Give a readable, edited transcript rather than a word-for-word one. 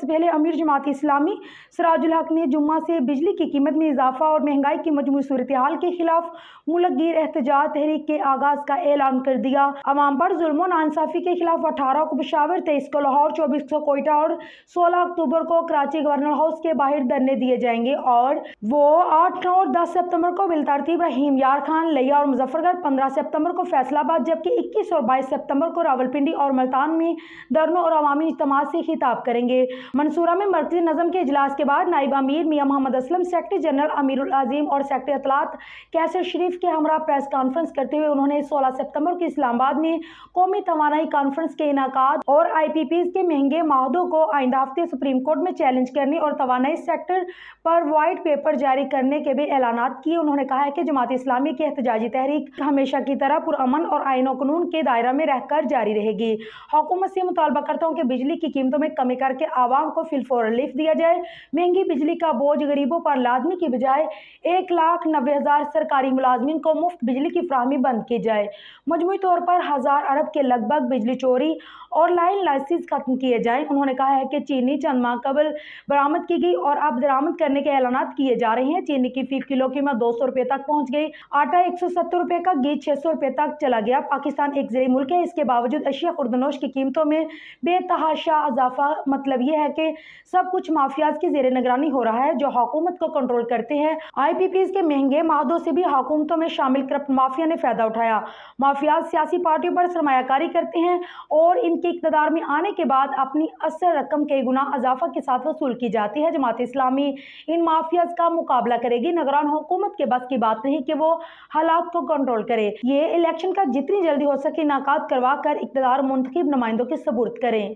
से पहले अमीर जमात इस्लामी सिराजुल हक ने जुम्मा से बिजली की कीमत में इजाफा और महंगाई की मजमूई सूरत-ए-हाल के खिलाफ मुल्क-गिर एहतजाज तहरीक के आगाज का ऐलान कर दिया। अवाम पर जुल्म और नाइंसाफी के खिलाफ 18 को पेशावर, 23 को लाहौर, 24 को कोयटा और 16 अक्टूबर को कराची गवर्नर हाउस के बाहर धरने दिए जाएंगे और वो 8, 9 और 10 सितंबर को बिलतरतीब रहीम यार खान, लिया और मुजफ्फरगढ़, 15 सितंबर को फैसलाबाद, जबकि 21 और 22 सितंबर को रावलपिंडी और मुल्तान में धरनों और अवामी इज्तिमा से खिताब करेंगे। मंसूरा में मरकजी नज़म के इजलास के बाद नायब अमीर मियां मोहम्मद असलम, सेक्रेटरी जनरल अमीरुल अजीम और सेक्रेटरी इत्तलात कैसर शरीफ के हमरा प्रेस कॉन्फ्रेंस करते हुए उन्होंने 16 सितंबर को इस्लामाबाद में कौमी तवानाई कॉन्फ्रेंस के इनाकाद और IPPs के महंगे माहदों को आइंदा हफ्ते सुप्रीम कोर्ट में चैलेंज करने और तवानाई सेक्टर पर वाइट पेपर जारी करने के भी ऐलानात किए। उन्होंने कहा है कि जमात इस्लामी की एहतजाजी तहरीक हमेशा की तरह पुरअमन और आईन और कानून के दायरा में रहकर जारी रहेगी। हुकूमत से मुतालबा करता हूँ कि बिजली की कीमतों में कमी करके आवाम को फिलफौर रिलीफ दिया जाए। महंगी बिजली का बोझ गरीबों पर लादने की बजाय 1,90,000 सरकारी मुलाजमीन को मुफ्त बिजली की फराहमी बंद की जाए। मजमूई तौर पर 1000 अरब के लगभग बिजली चोरी और लाइन लाइसेंस खत्म किए जाएं। उन्होंने कहा है कि चीनी चंद माह कबल बरामद की गई और अब दरामद करने के ऐलानात किए जा रहे हैं। चीनी की फी किलो कीमत 200 रुपये तक पहुंच गई। आटा 170 रुपये का, घी 600 रुपये तक चला गया। पाकिस्तान एक ज़रीई मुल्क है, इसके बावजूद अशिया खुर्दनोश की कीमतों में बेतहाशा इजाफा। मतलब यह है कि सब कुछ माफियाज की जेर निगरानी हो रहा है जो हुकूमत को कंट्रोल करते हैं। IPPs के महंगे माहदों से भी हुकूमतों में शामिल करप्ट माफिया ने फायदा उठाया। माफियाज सियासी पार्टियों पर सरमायाकारी करते हैं और इनके इक़्तिदार में आने के बाद अपनी असल रकम कई गुना इजाफा के साथ वसूल की जाती है। जमात इस्लामी इन माफियाज का मुकाबला करेगी। निगरान हुकूमत के बस की बात नहीं कि वो हालात को कंट्रोल करे। ये इलेक्शन का जितनी जल्दी हो सके इनाकाद करवा कर इक़्तिदार मुंतखब नुमाइंदों के सुपुर्द करें।